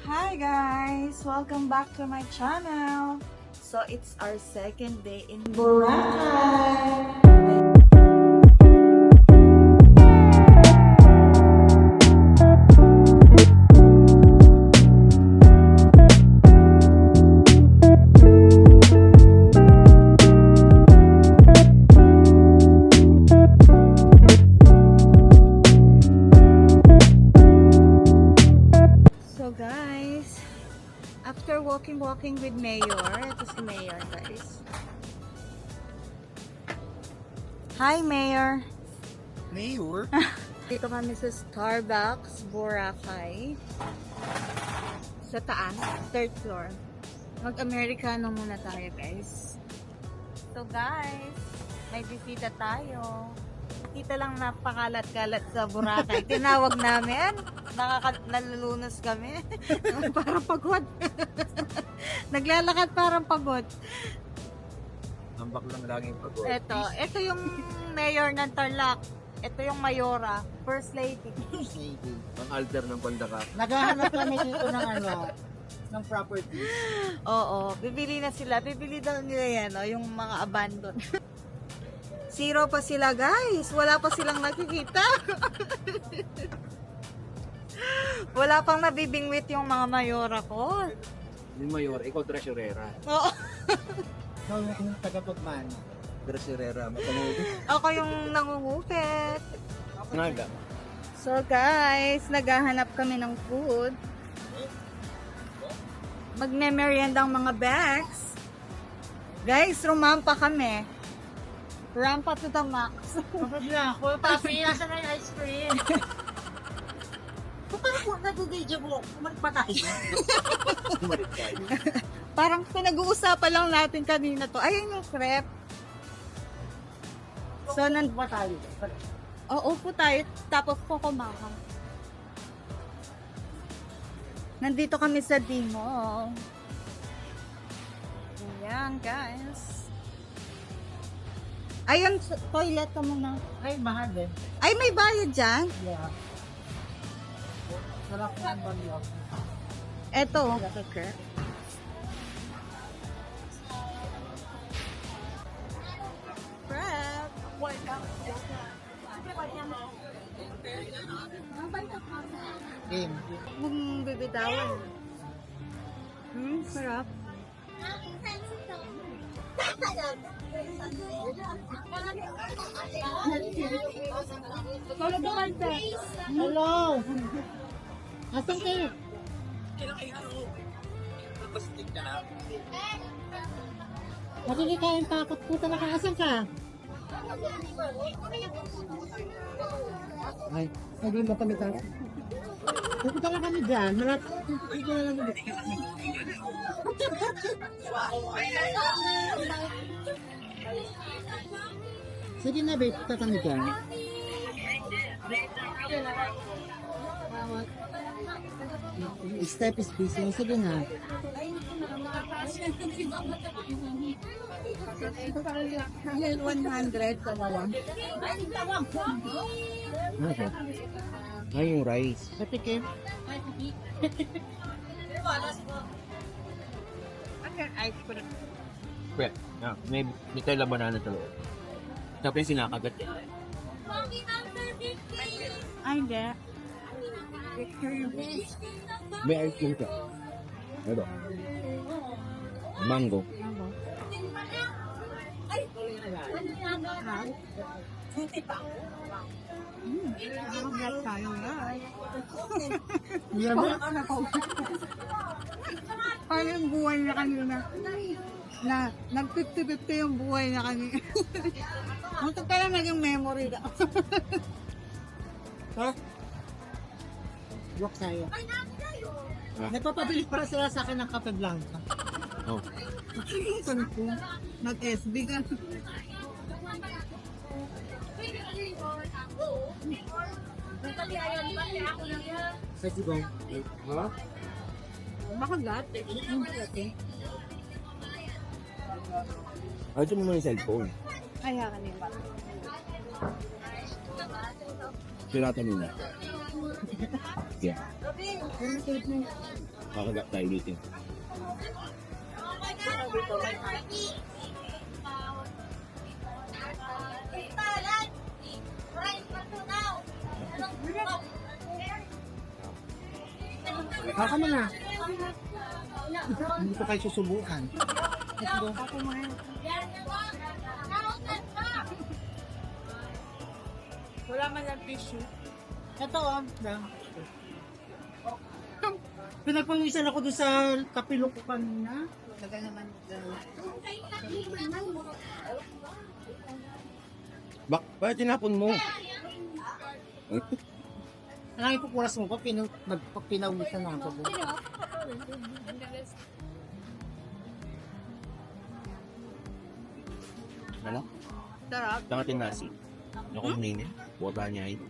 Hi guys! Welcome back to my channel! So it's our second day in Boracay! So guys, after walking with Mayor, ito si Mayor guys. Hi Mayor! Mayor? Dito kami sa Starbucks, Boracay. Sa taas, third floor. Mag-Americano muna tayo guys. So guys, may bisita tayo. Kita lang napakalat-kalat sa Boracay. Tinawag namin. Nalulunos kami. Parang pagod. Naglalakad parang pagod. Ambak lang laging pagod. Ito yung mayor ng Tarlac. Ito yung mayora. First lady. Ang alter ng Pandaka. Naghahanap kami dito ng ng property. Oo, bibili na sila. Bibili daw nila yan, yung mga abandon. Zero pa sila guys. Wala pa silang nakikita. Wala pang nabibingwit yung mga mayora ko. Yung mayor, ikaw treasurera. Oo. So, yung tagapagmano. Treasurera, mapangulit. Ako yung nangungupit. Naga. So guys, naghahanap kami ng food. Magme-merienda ang mga bags. Guys, rumampa kami. Rampa to the max. Kapag lang ako, papi, nasa na yung ice cream. Paano po nag-video mo? Kumalik pa tayo. Kumalit tayo. Parang pinag-uusapan lang natin kanina to. Ayun yung crepe. So, Pa tayo. upo tayo, tapos po kumakan. Nandito kami sa Dimo. Ayan, guys. Ayun, toilet ka muna. Ay, mahal din. Ay, may bayad dyan. Yeah. Sarap ng banyo. Eto. Okay. Prep. Game. Bibitawan. Sarap. Hello! Asan kayo? Hindi kayong takot po talaga. Asan ka? Ay, hindi mo kami takot. Pupunta lang kami dyan. Hindi ko na lang ulit. Sige na, babe. Punta kami dyan. Step is busy. Sige na. 100 kalawang. Okay. Ay, yung rice. Patikim. Ice cream. Prep. May tela banana sa loob. Tapos yung sinakagat eh. Ay, hindi. May ice cream ka. Ito. Mango. Mag-vlog tayo na. Paano yung buhay na kanina? Na nag-50-50 yung buhay na kanina. Ang totoo naging memory na. Ha? Walk tayo. Ah. Nagpapabili para sila sa akin ng kape blanca. Oh. Saan po? Nag-SB ka. Sa Sibong. Ha? Makagat. Ito naman yung cellphone. Ay, hakan yun. Sinata nila. Yeah. Kakagat tayo dito. Baka mo na. Hindi ko kayo susubukan. Wala man lang tissue. Ito pinagpawisan ako doon sa kapilo ko kanina. Tagal naman. Bakit tinapon mo? Ang ipupulas mo pa, pinawisan na ako doon. Ano? Sarap. Tangatin nasi. Ako nini. Wala niya yun.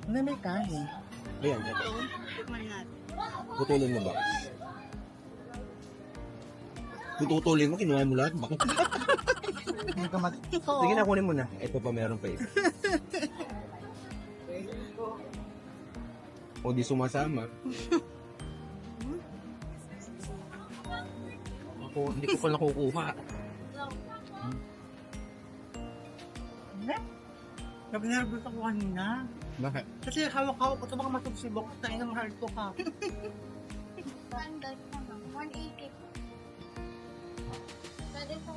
Ano may kain? Ayan. Putulin mo ba? Putulin mo, kinuha mo lahat. Bakit? Hindi ka Sige na, kunin mo na. Ito pa, meron pa isa. O di sumasama. Ako, hindi ko pa nakukuha. Nag-nervous ako kanina. Bakit? Kasi hawak-hawak ko ito baka matugsibok. Tayo ng heart ko ka. 180. Pwede po.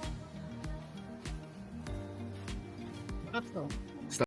Bakit to?